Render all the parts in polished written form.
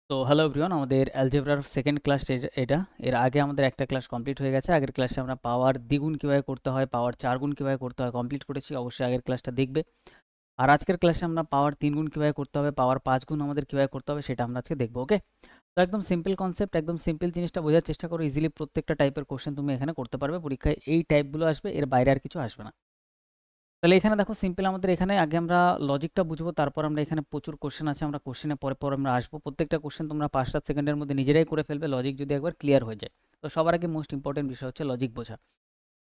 তো hello everyone, আমাদের অ্যালজেব্রার second class এটা। এর আগে আমাদের একটা ক্লাস কমপ্লিট হয়ে গেছে। আগের ক্লাসে আমরা পাওয়ার দ্বিগুণ কীভাবে করতে হয়, পাওয়ার 4 গুণ কীভাবে করতে হয় কমপ্লিট করেছি। অবশ্যই আগের ক্লাসটা দেখবে। আর আজকের ক্লাসে আমরা পাওয়ার 3 গুণ কীভাবে করতে হবে, পাওয়ার 5 গুণ আমাদের কীভাবে করতে হবে সেটা আমরা আজকে দেখবো। ওকে, তো একদম সিম্পল কনসেপ্ট, একদম সিম্পল জিনিসটা বোঝার চেষ্টা করো। ইজিলি প্রত্যেকটা টাইপের কোশ্চেন তুমি এখানে করতে পারবে। পরীক্ষায় এই টাইপগুলো আসবে, এর বাইরে আর কিছু আসবে না। তাহলে এখানে দেখো সিম্পল, আমাদের এখানে আগে আমরা লজিকটা বুঝবো, তারপর আমরা এখানে প্রচুর কোশ্চেন আছে, আমরা কোশ্চেনে পরে আমরা আসবো। প্রত্যেকটা কোশ্চেন তোমরা 5-7 সেকেন্ডের মধ্যে নিজেরাই করে ফেলবে, লজিক যদি একবার ক্লিয়ার হয়ে যায়। তো সবার আগে মোস্ট ইম্পর্টেন্ট বিষয় হচ্ছে লজিক বোঝা।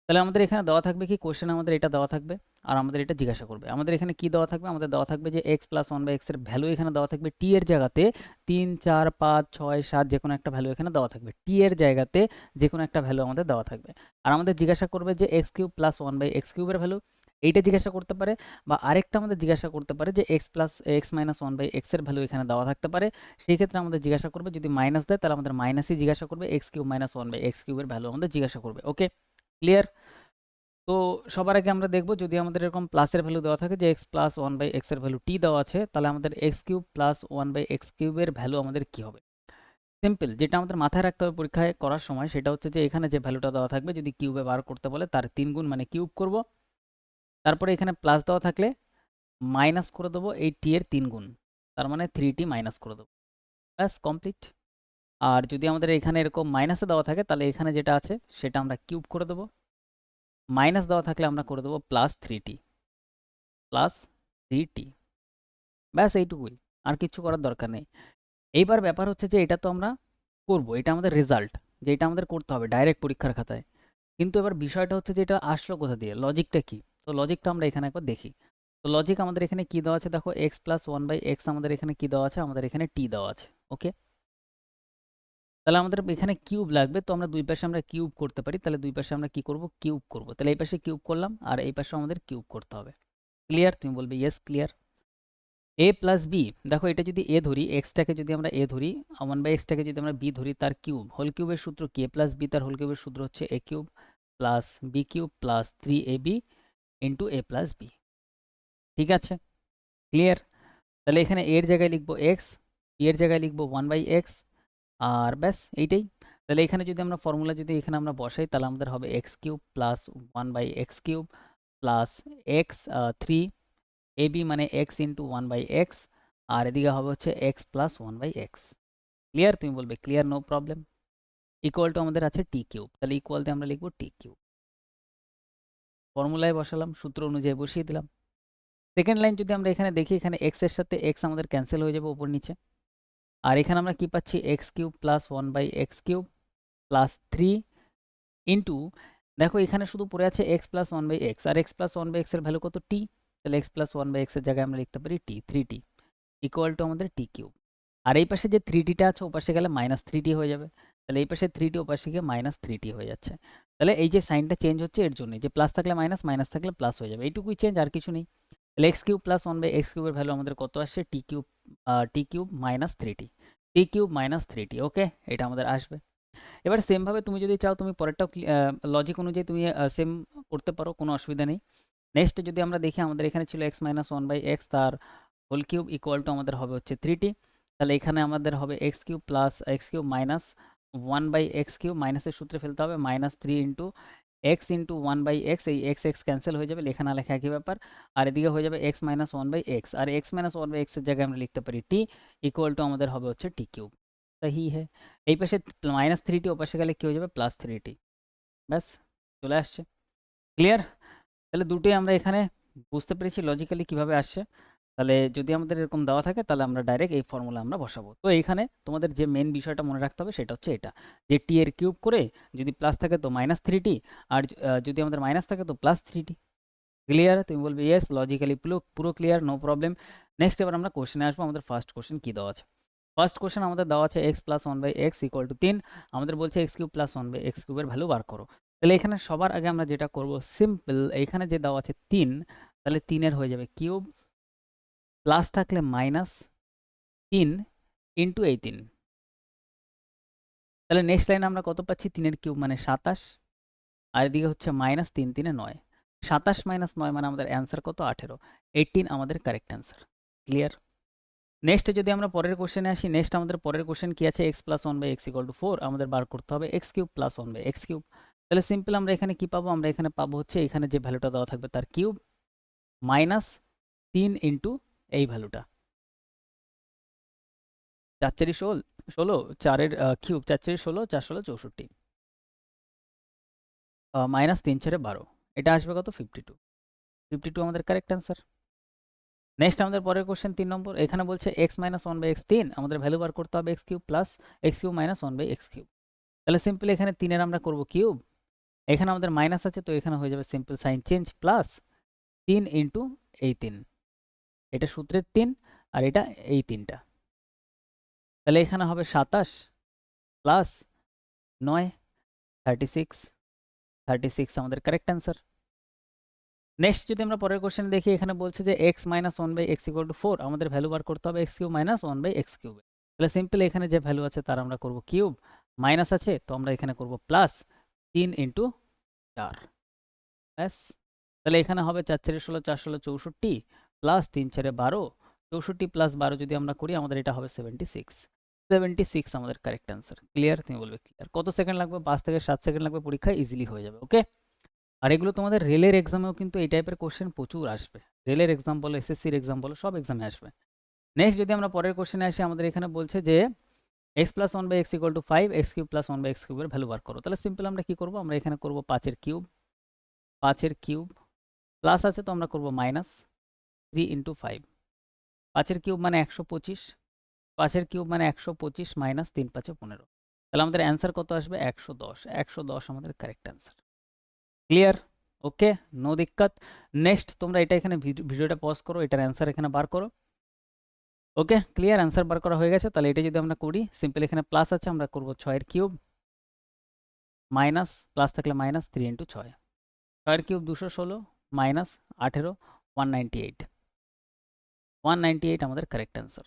তাহলে আমাদের এখানে দেওয়া থাকবে কি, কোশ্চেন আমাদের এটা দেওয়া থাকবে আর আমাদের এটা জিজ্ঞাসা করবে। আমাদের এখানে কি দেওয়া থাকবে, আমাদের দেওয়া থাকবে যে x প্লাস 1/x এর ভ্যালু এখানে দেওয়া থাকবে টি এর জায়গাতে 3, 4, 5, 6, 7 যে কোনো একটা ভ্যালু এখানে দেওয়া থাকবে। টি এর জায়গাতে যে কোনো একটা ভ্যালু আমাদের দেওয়া থাকবে। আর আমাদের জিজ্ঞাসা করবে যে x কিউব প্লাস 1/x কিউবের ভ্যালু, এইটা জিজ্ঞাসা করতে পারে। বা আরেকটা আমাদের জিজ্ঞাসা করতে পারে যে x মাইনাস 1/x এর ভ্যালু এখানে দেওয়া থাকতে পারে। সেই ক্ষেত্রে আমাদের জিজ্ঞাসা করবে, যদি মাইনাস দেয় তাহলে আমাদের মাইনাসই জিজ্ঞাসা করবে, x কিউব মাইনাস 1/x কিউবের ভ্যালু আমাদের জিজ্ঞাসা করবে। ওকে, ক্লিয়ার? তো সবার আগে আমরা দেখব, যদি আমাদের এরকম প্লাসের ভ্যালু দেওয়া থাকে যে x প্লাস 1/x এর ভ্যালু t দেওয়া আছে, তাহলে আমাদের x কিউব প্লাস 1/x কিউবের ভ্যালু আমাদের কি হবে। সিম্পল, যেটা আমাদের মাথায় রাখতে হবে পরীক্ষায় করার সময়, সেটা হচ্ছে যে এখানে যে ভ্যালুটা দেওয়া থাকবে যদি কিউবে বার করতে বলে তার 3 গুণ মানে কিউব করব। তারপরে এখানে প্লাস দেওয়া থাকলে মাইনাস করে দেবো এই টি এর 3 গুণ, তার মানে 3t মাইনাস করে দেবো। ব্যাস কমপ্লিট। আর যদি আমাদের এখানে এরকম মাইনাসে দেওয়া থাকে তাহলে এখানে যেটা আছে সেটা আমরা কিউব করে দেবো। মাইনাস দেওয়া থাকলে আমরা করে দেবো প্লাস 3t, প্লাস 3t। ব্যাস এইটুকুই, আর কিচ্ছু করার দরকার নেই। এইবার ব্যাপার হচ্ছে যে এটা তো আমরা করব, এটা আমাদের রেজাল্ট, যে এটা আমাদের করতে হবে ডাইরেক্ট পরীক্ষার খাতায়। কিন্তু এবার বিষয়টা হচ্ছে যে এটা আসলো কোথা দিয়ে, লজিকটা কি। তো লজিকটা আমরা এখানে একবার দেখি। তো লজিক আমাদের এখানে কি দেওয়া আছে দেখো, x প্লাস 1/x আমাদের এখানে কি দেওয়া আছে, আমাদের এখানে t দেওয়া আছে। ওকে, তাহলে আমাদের এখানে কিউব লাগবে, তো আমরা দুই পাশে আমরা কিউব করতে পারি। তাহলে দুই পাশে আমরা কি করব, কিউব করব। তাহলে এই পাশে কিউব করলাম আর এই পাশে আমাদের কিউব করতে হবে। ক্লিয়ার? তুমি বলবে yes clear. a plus b, দেখো এটা যদি a ধরি, এক্সটাকে যদি আমরা a ধরি, 1/x-টাকে যদি আমরা b ধরি, তার কিউব, হোল কিউবের সূত্র কি, a প্লাস বি তার হোল কিউবের সূত্র হচ্ছে a cube plus b cube plus 3ab into a plus b. ঠিক আছে, ক্লিয়ার? তাহলে এখানে a এর জায়গায় লিখবো x, b এর জায়গায় লিখবো 1/x, আর ব্যাস এইটাই। তাহলে এখানে যদি আমরা ফর্মুলা যদি এখানে আমরা বসাই, তাহলে আমাদের হবে x cube plus 1/x cube plus x 3 ab মানে x ইন্টু 1/x, আর এদিকে হবে হচ্ছে x প্লাস 1/x। ক্লিয়ার? তুমি বলবে clear, no problem. Equal to আমাদের আছে টি কিউব, তাহলে ইকুয়াল টু আমরা লিখবো টি কিউব। ফর্মুলায় বসালাম, সূত্র অনুযায়ী বসিয়ে দিলাম। সেকেন্ড লাইন যদি আমরা এখানে দেখি, এখানে x এর সাথে x আমাদের ক্যান্সেল হয়ে যাবে উপর নিচে। আর এখানে আমরা কি পাচ্ছি, x cube plus 1/x cube plus 3 into, দেখো এখানে শুধু পড়ে আছে x প্লাস 1/x, আর x প্লাস 1/x এর ভ্যালু কত, t। তাহলে x প্লাস 1/x এর জায়গায় আমরা লিখতে পারি t, 3t ইকুয়াল টু আমাদের টি কিউব। আর এই পাশে যে 3tটা আছে ওপাশে গেলে মাইনাস 3t হয়ে যাবে। তাহলে এই পাশে 3t ওপাশে গিয়ে মাইনাস 3t হয়ে যাচ্ছে। তাহলে এই যে সাইনটা চেঞ্জ হচ্ছে এর জন্য, যে প্লাস থাকলে মাইনাস, মাইনাস থাকলে প্লাস হয়ে যাবে, এইটুকুই চেঞ্জ, আর কিছু নেই। তাহলে এক্স কিউব প্লাস 1/x কিউবের ভ্যালু আমাদের কত আসছে, টি কিউব মাইনাস 3t, টি কিউব মাইনাস 3t। ওকে, এটা আমাদের আসবে। এবার সেমভাবে তুমি যদি চাও, তুমি পরেরটাও লজিক অনুযায়ী তুমি সেম করতে পারো, কোনো অসুবিধা নেই। নেক্সট যদি আমরা দেখি, আমাদের এখানে ছিল x মাইনাস 1/x, তার হোল কিউব ইকুয়াল টু আমাদের হবে হচ্ছে 3t। তাহলে এখানে আমাদের হবে x cube plus x cube minus 1/x cube, মাইনাসের সূত্রে ফেলতে হবে, minus 3 into x into 1/x, এই এক্স এক্স ক্যান্সেল হয়ে যাবে, লেখা না লেখা একই ব্যাপার। আর এদিকে হয়ে যাবে এক্স মাইনাস 1/x, আর এক্স মাইনাস 1/x এর জায়গায় আমরা লিখতে পারি টি ইকুয়াল টু আমাদের হবে হচ্ছে টি কিউব। তাই হ্যাঁ, এই পাশে মাইনাস 3t ওপাশে গেলে কি হয়ে যাবে, প্লাস 3t। ব্যাস, চলে আসছে। ক্লিয়ার? তাহলে দুটোই আমরা এখানে বুঝতে পেরেছি লজিক্যালি কিভাবে আসছে। তাহলে যদি আমাদের এরকম দেওয়া থাকে তাহলে আমরা ডাইরেক্ট এই ফর্মুলা আমরা বসাবো। তো এইখানে তোমাদের যে মেন বিষয়টা মনে রাখতে হবে সেটা হচ্ছে এটা, যে টি এর কিউব করে যদি প্লাস থাকে তো মাইনাস 3t, আর যদি আমাদের মাইনাস থাকে তো প্লাস 3t। ক্লিয়ার? তুমি বলবে ইয়েস, লজিক্যালি পুরো পুরো ক্লিয়ার, নো প্রবলেম। নেক্সট এবার আমরা কোশ্চেনে আসবো। আমাদের ফার্স্ট কোশ্চেন কি দেওয়া আছে, ফার্স্ট কোশ্চেন আমাদের দেওয়া আছে x plus 1/x equal to 3। আমাদের বলছে x কিউব প্লাস 1/x কিউবের ভ্যালু বার করো। তাহলে এখানে সবার আগে আমরা যেটা করব, সিম্পল, এখানে যে দেওয়া আছে 3, তাহলে 3 এর হয়ে যাবে কিউব, প্লাস থাকলে মাইনাস 3 ইন্টু এই 3। তাহলে নেক্সট লাইনে আমরা কত পাচ্ছি, 3 এর কিউব মানে 27, আর এদিকে হচ্ছে মাইনাস 3 3 9, 27 মাইনাস 9 মানে আমাদের অ্যান্সার কত, 18। 18 আমাদের কারেক্ট অ্যান্সার। ক্লিয়ার? নেক্সট যদি আমরা পরের কোশ্চেনে আসি, নেক্সট আমাদের পরের কোশ্চেন কি আছে, x plus one by x equal to 4 আমাদের বার করতে হবে x cube plus one by x cube. তাহলে সিম্পল আমরা এখানে কি পাবো, আমরা এখানে পাবো হচ্ছে এখানে যে ভ্যালুটা দেওয়া থাকবে তার কিউব মাইনাস 3 ইন্টু এই ভ্যালুটা 4 4 16, 4-এর কিউব 4 4 16, 4 16 64, মাইনাস 3 4 12, এটা আসবে কত 52। 52 আমাদের কারেক্ট অ্যান্সার। নেক্সট আমাদের পরের কোশ্চেন 3 নম্বর, এখানে বলছে x minus one by x 3 আমাদের ভ্যালু বার করতে হবে x cube plus x cube minus one by x cube. তাহলে সিম্পল এখানে 3-এর আমরা করব কিউব, এখানে আমাদের মাইনাস আছে তো এখানে হয়ে যাবে simple sign change plus 3 into এই 3, এটা সূত্রের 3 আর এটা এই 3টা, তাহলে এখানে হবে 27 প্লাস 9 36, 36 আমাদের কারেক্ট অ্যান্সার। নেক্সট যদি আমরা পরের কোশ্চেন দেখি, এখানে বলছে যে x minus one by x equal to 4 আমাদের ভ্যালু বার করতে হবে x cube minus one by x কিউবে। তাহলে সিম্পল এখানে যে ভ্যালু আছে তার আমরা করব কিউব, মাইনাস আছে তো আমরা এখানে করব প্লাস 3 ইন্টু 4 ব্যাস। তাহলে এখানে হবে 4 4 16, 4 16 64 প্লাস 3 4 12, 64 প্লাস 12 যদি আমরা করি আমাদের এটা হবে 76, 76 আমাদের কারেক্ট অ্যান্সার। ক্লিয়ার? তুমি বলবে ক্লিয়ার। কত সেকেন্ড লাগবে? 5 থেকে 7 সেকেন্ড লাগবে, পরীক্ষায় ইজিলি হয়ে যাবে। ওকে, আর এগুলো তোমাদের রেলের এক্সামেও কিন্তু এই টাইপের কোশ্চেন প্রচুর আসবে, রেলের এক্সাম বলো এসএসসির এক্সাম বলো সব এক্সামে আসবে। নেক্সট যদি আমরা পরের কোশ্চেনে আসি, আমাদের এখানে বলছে যে x plus one by x equal to 5 x cube plus one by x কিউবের ভ্যালু বার করো। তাহলে সিম্পল আমরা কি করবো, আমরা এখানে করবো 5-এর কিউব, 5-এর কিউব প্লাস আছে তো আমরা করবো মাইনাস 3 ইন্টু 5, 5-এর কিউব মানে 125, 5-এর কিউব মানে 125 মাইনাস 3 5 15, তাহলে আমাদের অ্যান্সার কত আসবে 110, 110 আমাদের কারেক্ট অ্যান্সার। ক্লিয়ার? ওকে, নো দিক্কত। নেক্সট তোমরা এটা এখানে ভিডিওটা পজ করো, এটার অ্যান্সার এখানে বার করো। ওকে, ক্লিয়ার, অ্যান্সার বার করা হয়ে গেছে। তাহলে এটা যদি আমরা করি সিম্পল এখানে প্লাস আছে আমরা করব 6-এর কিউব মাইনাস প্লাস থাকলে মাইনাস 3 ইন্টু 6, 6-এর কিউব 216 মাইনাস 18 198, 198 আমাদের কারেক্ট অ্যান্সার।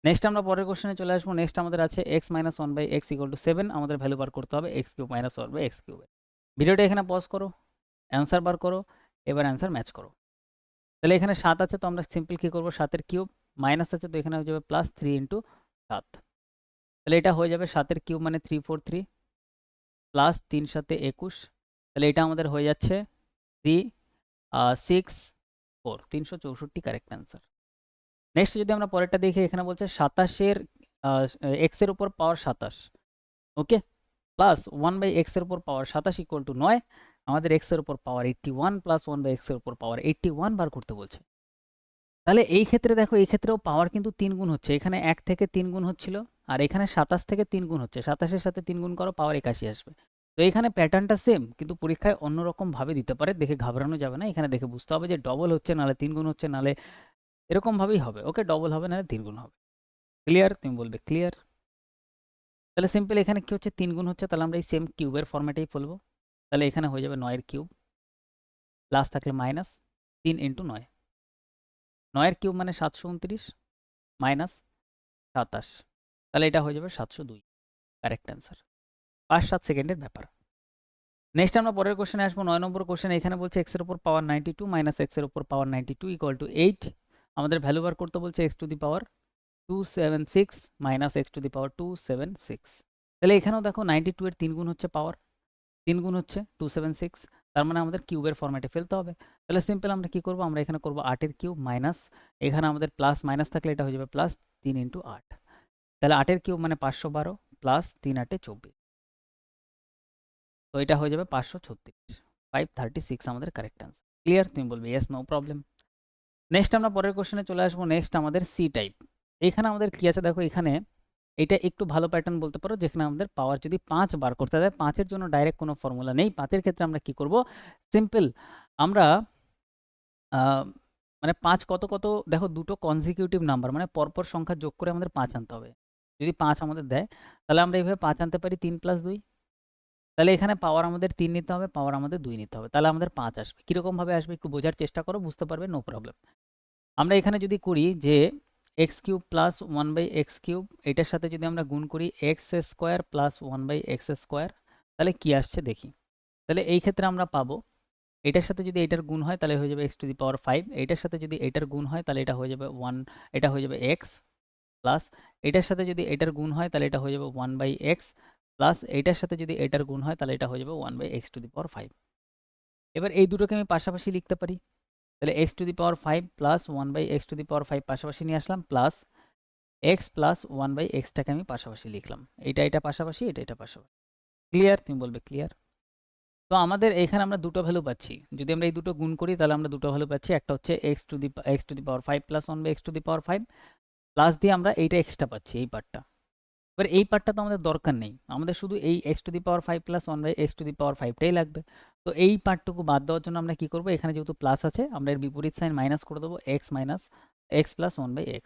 নেক্সট আমরা পরের কোশ্চেনে চলে আসবো। নেক্সট আমাদের আছে x minus one by x equal to 7 আমাদের ভ্যালু বার করতে হবে x cube minus one by x কিউবে। ভিডিওটা এখানে পজ করো, অ্যান্সার বার করো, এবার অ্যান্সার ম্যাচ করো। তাহলে এখানে 7 আছে তো আমরা সিম্পল কী করবো, 7-এর কিউব মাইনাস আছে তো এখানে হয়ে যাবে প্লাস 3 ইন্টু 7, তাহলে এটা হয়ে যাবে 7-এর কিউব মানে 343 প্লাস 3 7 21, তাহলে এটা আমাদের হয়ে যাচ্ছে 364, 364 কারেক্ট অ্যান্সার। নেক্সট যদি আমরা পরেরটা দেখি, এখানে বলছে 27-এর এক্সের উপর পাওয়ার 27, ওকে, প্লাস 1 বাই এক্সের উপর পাওয়ার 27 ইকুয়াল টু 9, আমাদের এক্সের উপর পাওয়ার 81 প্লাস 1 বাই এক্সের উপর পাওয়ার 81 বার করতে বলছে। তাহলে এই ক্ষেত্রে দেখো, এই ক্ষেত্রেও পাওয়ার কিন্তু 3 গুণ হচ্ছে, এখানে 1 থেকে 3 গুণ হচ্ছিল আর এখানে 27 থেকে 3 গুণ হচ্ছে, 27-এর সাথে 3 গুণ করো পাওয়ার 81 আসবে। তো এখানে প্যাটার্নটা সেম কিন্তু পরীক্ষায় অন্যরকমভাবে দিতে পারে, দেখে ঘাবড়ানো যাবে না, এখানে দেখে বুঝতে হবে যে ডবল হচ্ছে নাহলে 3 গুণ হচ্ছে নাহলে এরকমভাবেই হবে। ওকে, ডবল হবে নাহলে 3 গুণ হবে। ক্লিয়ার? তুমি বলবে ক্লিয়ার। তাহলে সিম্পল এখানে কি হচ্ছে 3 গুণ হচ্ছে, তাহলে আমরা এই সেম কিউবের ফর্মেটেই ফেলবো। তাহলে এখানে হয়ে যাবে 9-এর কিউব প্লাস থাকলে মাইনাস 3 ইন্টু 9, 9-এর কিউব মানে 729 মাইনাস 27, তাহলে এটা হয়ে যাবে 702, কারেক্ট অ্যান্সার। 5-7 সেকেন্ডের ব্যাপার। নেক্সট আমরা পরের কোশ্চেনে আসবো, 9 নম্বর কোশ্চেন। এখানে বলছে এক্সের উপর পাওয়ার 92 মাইনাস এক্সের উপর পাওয়ার 92 ইকুয়াল টু 8, আমাদের ভ্যালু বার করতে বলছে x to the power 276 minus x to the power 276, তাহলে এখানেও দেখো 92-এর 3 গুণ হচ্ছে পাওয়ার, 3 গুণ হচ্ছে 276, তার মানে আমাদের কিউবের ফরম্যাটে ফেলতে হবে। তাহলে সিম্পল আমরা কি করব, আমরা এখানে করব 8-এর কিউব মাইনাস, এখানে আমাদের প্লাস মাইনাস থাকলে এটা হয়ে যাবে প্লাস 3 ইন্টু 8, তাহলে 8-এর কিউব মানে 512 প্লাস 3 8 24, তো এটা হয়ে যাবে 536, 536 আমাদের কারেক্ট অ্যান্সার। ক্লিয়ার? তুমি বলবে ইয়েস, নো প্রবলেম। নেক্সট আমরা পরের কোশ্চেনে চলে আসবো। নেক্সট আমাদের সি টাইপ। এখানে আমাদের কি আছে দেখো, এখানে এটা একটু ভালো প্যাটার্ন বলতে পারো, যেখানে আমাদের পাওয়ার যদি 5 বার করতে দেয়, 5-এর জন্য ডাইরেক্ট কোনো ফর্মুলা নেই। 5-এর ক্ষেত্রে আমরা কি করব, সিম্পল আমরা মানে 5 কত কত দেখো, দুটো কনজিকিউটিভ নাম্বার মানে পরপর সংখ্যা যোগ করে আমাদের 5 আনতে হবে। যদি 5 আমাদের দেয় তাহলে আমরা এইভাবে 5 আনতে পারি 3 + 2, তাহলে এখানে পাওয়ার আমাদের 3 নিতে হবে, পাওয়ার আমাদের 2 নিতে হবে, তাহলে আমাদের 5 আসবে। কীরকমভাবে আসবে একটু বোঝার চেষ্টা করো, বুঝতে পারবে, নো প্রবলেম। আমরা এখানে যদি করি যে x cube plus 1 by x cube, এটার সাথে যদি আমরা গুণ করি x square plus 1 by x square, তাহলে কী আসছে দেখি। তাহলে এই ক্ষেত্রে আমরা পাবো এটার সাথে যদি এটার গুণ হয় তাহলে হয়ে যাবে এক্স টু দি পাওয়ার 5, এটার সাথে যদি এটার গুণ হয় তাহলে এটা হয়ে যাবে 1, এটা হয়ে যাবে এক্স প্লাস এটার সাথে যদি এটার গুণ হয় তাহলে এটা হয়ে যাবে 1/x প্লাস এটার সাথে যদি এটার গুণ হয় তাহলে এটা হয়ে যাবে 1/x টু দি পাওয়ার 5। এবার এই দুটোকে আমি পাশাপাশি লিখতে পারি, তাহলে x to the power 5 plus 1/x to the power 5 পাশাপাশি নিয়ে আসলাম প্লাস x প্লাস 1/x টাকে আমি পাশাপাশি লিখলাম, এটা পাশাপাশি, এটা পাশাপাশি। ক্লিয়ার? তুমি বলবে ক্লিয়ার। তো আমাদের এখানে আমরা দুটো ভ্যালু পাচ্ছি, যদি আমরা এই দুটো গুণ করি তাহলে আমরা দুটো ভ্যালু পাচ্ছি, একটা হচ্ছে x to the power 5 plus 1/x to the power 5 plus দিয়ে আমরা এইটা এক্সট্রা পাচ্ছি, এই পার্টটা। এবার এই পার্টটা তো আমাদের দরকার নেই, আমাদের শুধু এই x to the power 5 plus 1/x to the power 5টাই লাগবে। তো এই পার্টটুকু বাদ দেওয়ার জন্য আমরা কি করব, এখানে যেহেতু প্লাস আছে আমরা এর বিপরীত সাইন মাইনাস করে দেবো, x minus x plus 1/x।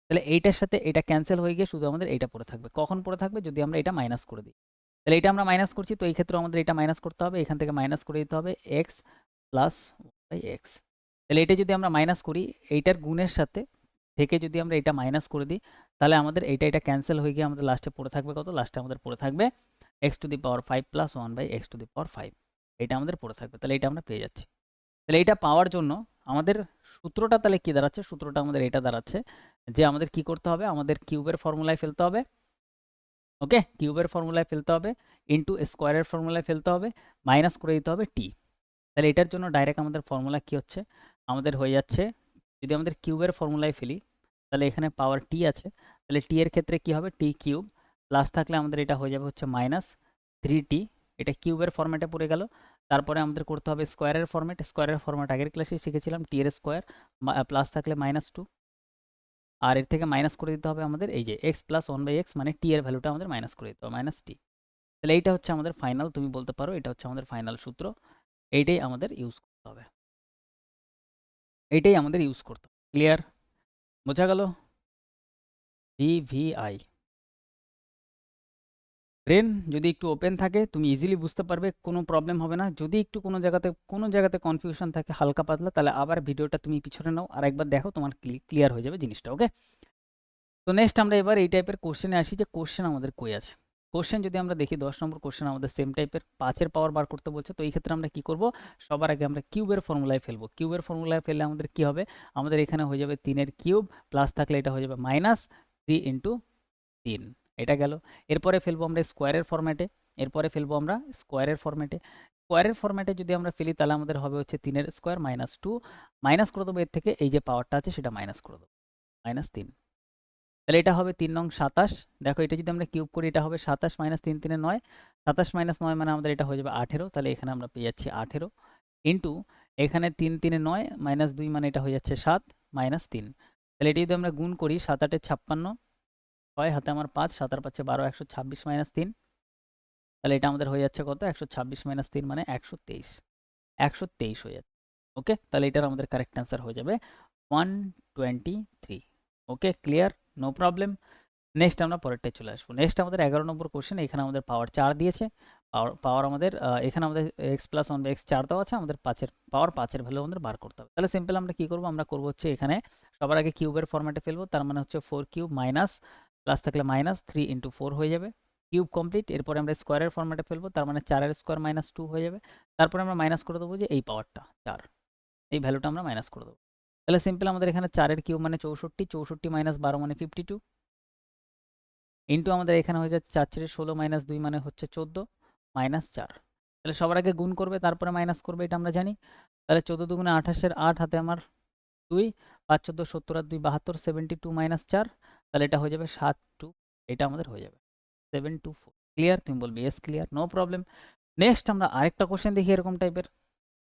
তাহলে এইটার সাথে এটা ক্যান্সেল হয়ে গিয়ে শুধু আমাদের এইটা পড়ে থাকবে। কখন পড়ে থাকবে? যদি আমরা এটা মাইনাস করে দিই। তাহলে এটা আমরা মাইনাস করছি, তো এই ক্ষেত্রে আমাদের এটা মাইনাস করতে হবে, এখান থেকে মাইনাস করে দিতে হবে এক্স প্লাস 1/x। তাহলে এটা যদি আমরা মাইনাস করি, এইটার গুণের সাথে থেকে যদি আমরা এটা মাইনাস করে দিই তাহলে আমাদের এটা ক্যান্সেল হয়ে গিয়ে আমাদের লাস্টে পড়ে থাকবে কত? লাস্টে আমাদের পড়ে থাকবে x to the power 5 plus 1/x to the power 5, এটা আমাদের পড়ে থাকবে। তাহলে এটা আমরা পেয়ে যাচ্ছি। তাহলে এটা পাওয়ার জন্য আমাদের সূত্রটা তাহলে কি দাঁড়াচ্ছে? সূত্রটা আমাদের এটা দাঁড়াচ্ছে যে আমাদের কি করতে হবে, আমাদের কিউবের ফর্মুলায় ফেলতে হবে, ওকে, কিউবের ফর্মুলায় ফেলতে হবে, ইন্টু স্কোয়ারের ফর্মুলায় ফেলতে হবে, মাইনাস করে দিতে হবে টি। তাহলে এটার জন্য ডাইরেক্ট আমাদের ফর্মুলা কি হচ্ছে, আমাদের হয়ে যাচ্ছে, যদি আমাদের কিউবের ফর্মুলায় ফেলি তাহলে এখানে পাওয়ার টি আছে, তাহলে টি এর ক্ষেত্রে কি হবে, টি কিউব প্লাস থাকলে আমাদের এটা হয়ে যাবে হচ্ছে -3t, এটা কিউবের ফরম্যাটে পড়ে গেল। তারপরে আমাদের করতে হবে স্কোয়ারের ফরম্যাট, স্কোয়ারের ফরম্যাট আগের ক্লাসে শিখেছিলাম, টি এর স্কোয়ার প্লাস থাকলে -2, আর এর থেকে মাইনাস করে দিতে হবে আমাদের এই যে এক্স প্লাস 1/x, মানে টি এর ভ্যালুটা আমাদের মাইনাস করে দিতে হবে -t। তাহলে এইটা হচ্ছে আমাদের ফাইনাল, তুমি বলতে পারো এটা হচ্ছে আমাদের ফাইনাল সূত্র, এইটাই আমাদের ইউজ করতে হবে, এইটাই আমাদের ইউজ করতে হবে। ক্লিয়ার? বোঝা গেল? ভিভিআই ব্রেন যদি একটু ওপেন থাকে তুমি ইজিলি বুঝতে পারবে, কোনো প্রবলেম হবে না। যদি একটু কোনো জায়গাতে কনফিউশন থাকে হালকা পাতলা, তাহলে আবার ভিডিওটা তুমি পিছনে নাও আর একবার দেখো, তোমার ক্লিয়ার হয়ে যাবে জিনিসটা। ওকে, তো নেক্সট আমরা এবার এই টাইপের কোশ্চেনে আসি, যে কোশ্চেন আমাদের কই আছে। কোশ্চেন যদি আমরা দেখি 10 নম্বর কোশ্চেন আমাদের সেম টাইপের, 5-এর পাওয়ার বার করতে বলছে। তো এই ক্ষেত্রে আমরা কি করব, সবার আগে আমরা কিউবের ফর্মুলায় ফেলবো। কিউবের ফর্মুলায় ফেললে আমাদের কি হবে, আমাদের এখানে হয়ে যাবে 3-এর কিউব প্লাস থাকলে এটা হয়ে যাবে -3 ইন্টু 3, এটা গেল। এরপরে ফেলবো আমরা স্কোয়ারের ফরম্যাটে, এরপরে ফেলবো আমরা স্কোয়ারের ফরম্যাটে। স্কোয়ারের ফরম্যাটে যদি আমরা ফেলি তাহলে আমাদের হবে হচ্ছে 3-এর স্কোয়ার -2, মাইনাস করে দেবো এর থেকে এই যে পাওয়ারটা আছে সেটা মাইনাস করে দেবো, -3। তাহলে এটা হবে 3 নং 27। দেখো এটা যদি আমরা কিউব করি এটা হবে 27 - 3 3 9, 27 - 9 মানে আমাদের এটা হয়ে যাবে 18। তাহলে এখানে আমরা পেয়ে যাচ্ছি 18 ইন্টু এখানে 3 3 9 -2 মানে এটা হয়ে যাচ্ছে 7 -3। তাহলে এটা যদি আমরা গুণ করি 7 8 56, 6 হাতে আমার 5, 7 আর 5 12, 126 - 3। তাহলে এটা আমাদের হয়ে যাচ্ছে কত, 126 - 3 মানে 123, 123 হয়ে যাচ্ছে। ওকে, তাহলে এটার আমাদের কারেক্ট অ্যান্সার হয়ে যাবে 123। Okay, clear? No problem. Next আমরা পরেরটায় চলে আসবো। নেক্সট আমাদের 11 নম্বর কোশ্চেন, এখানে আমাদের পাওয়ার 4 দিয়েছে। পাওয়ার আমাদের এখানে আমাদের এক্স প্লাস 1/x 4 দেওয়া আছে, আমাদের পাওয়ার 5-এর ভ্যালু আমাদের বার করতে হবে। তাহলে সিম্পল আমরা কি করব, আমরা করব হচ্ছে এখানে সবার আগে কিউবের ফরম্যাটে ফেলবো, তার মানে হচ্ছে 4 কিউব মাইনাস প্লাস থাকলে -3 ইন্টু 4 হয়ে যাবে, কিউব কমপ্লিট। এরপরে আমরা স্কোয়ারের ফরম্যাটে ফেলবো, তার মানে 4-এর স্কোয়ার -2 হয়ে যাবে। তারপরে আমরা মাইনাস করে দেবো যে এই পাওয়ারটা 4, এই ভ্যালুটা আমরা মাইনাস করে দেবো। তাহলে সিম্পল আমাদের এখানে 4-এর কিউব মানে 64, 64 - 12 মানে 52, ইন্টু আমাদের এখানে হয়ে যাচ্ছে 4 4 16 - 2 মানে হচ্ছে 14 -4। তাহলে সবার আগে গুণ করবে তারপরে মাইনাস করবে, এটা আমরা জানি। তাহলে 14 দুগুণে 28, 8 হাতে আমার 2, 5 14 70 আর 2 72, 72 - 4। তাহলে এটা হয়ে যাবে 72, এটা আমাদের হয়ে যাবে 724। ক্লিয়ার? তুমি বলবে yes clear, no problem. Next আমরা আরেকটা কোশ্চেন দেখি এরকম টাইপের।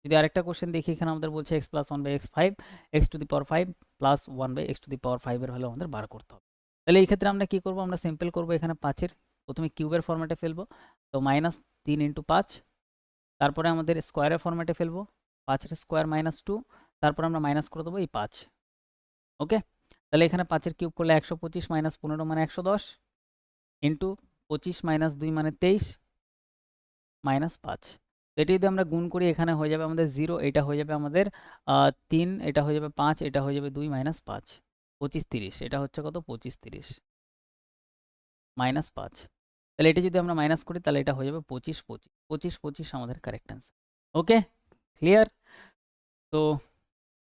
যদি আরেকটা কোশ্চেন দেখি, এখানে আমাদের বলছে x plus 1/x 5, x to the power 5 plus 1/x to the power 5 এর ভ্যালু আমাদের বার করতে হবে। তাহলে এই ক্ষেত্রে আমরা কি করব, আমরা সিম্পল করব, এখানে 5-এর প্রথমে কিউবের ফরম্যাটে ফেলবো, তো -3 ইন্টু 5। তারপরে আমাদের স্কোয়ারের ফরম্যাটে ফেলবো, 5-এর স্কোয়ার -2, তারপর আমরা মাইনাস করে দেবো এই 5। ওকে, তাহলে এখানে 5-এর কিউব করলে 125 -15 মানে 110 ইন্টু 25 - 2 মানে 23 -5। তো এটি যদি আমরা গুণ করি এখানে হয়ে যাবে আমাদের 0, এটা হয়ে যাবে আমাদের 3, এটা হয়ে যাবে 5, এটা হয়ে যাবে 2 - 5, 25 30, এটা হচ্ছে কত 25 30 -5। তাহলে এটা যদি আমরা মাইনাস করি তাহলে এটা হয়ে যাবে 25 25, 25 25 আমাদের কারেক্ট অ্যান্সার। ওকে, ক্লিয়ার? তো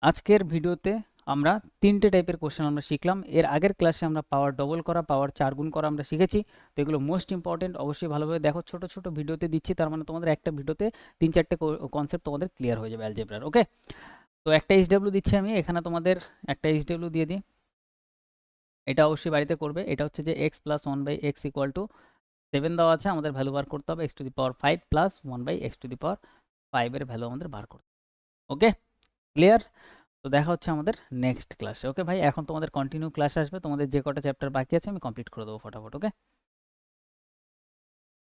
আজকের ভিডিওতে আমরা 3টে টাইপের কোয়েশ্চেন আমরা শিখলাম। এর আগের ক্লাসে আমরা পাওয়ার ডবল করা, পাওয়ার 4 গুণ করা আমরা শিখেছি। তো এগুলো মোস্ট ইম্পর্টেন্ট, অবশ্যই ভালোভাবে দেখো। ছোট ছোট ভিডিওতে দিচ্ছি, তার মানে তোমাদের একটা ভিডিওতে 3-4টে কনসেপ্ট তোমাদের ক্লিয়ার হয়ে যাবে অ্যালজেব্রার। ওকে? তো একটা এইচডব্লিউ দিচ্ছি আমি, এখানে তোমাদের একটা এইচডব্লিউ দিয়ে দিই। এটা অবশ্যই বাড়িতে করবে। এটা হচ্ছে যে x plus 1/x equal to 7 দেওয়া আছে, আমাদের ভ্যালু বার করতে হবে x⁵ প্লাস 1/x⁵ এর ভ্যালু আমাদের বার করতে হবে। ওকে? ক্লিয়ার? তো দেখা হচ্ছে আমাদের নেক্সট ক্লাসে। ওকে ভাই, এখন তোমাদের কন্টিনিউ ক্লাস আসবে, তোমাদের যে কটা চ্যাপ্টার বাকি আছে আমি কমপ্লিট করে দেবো ফটাফট। ওকে?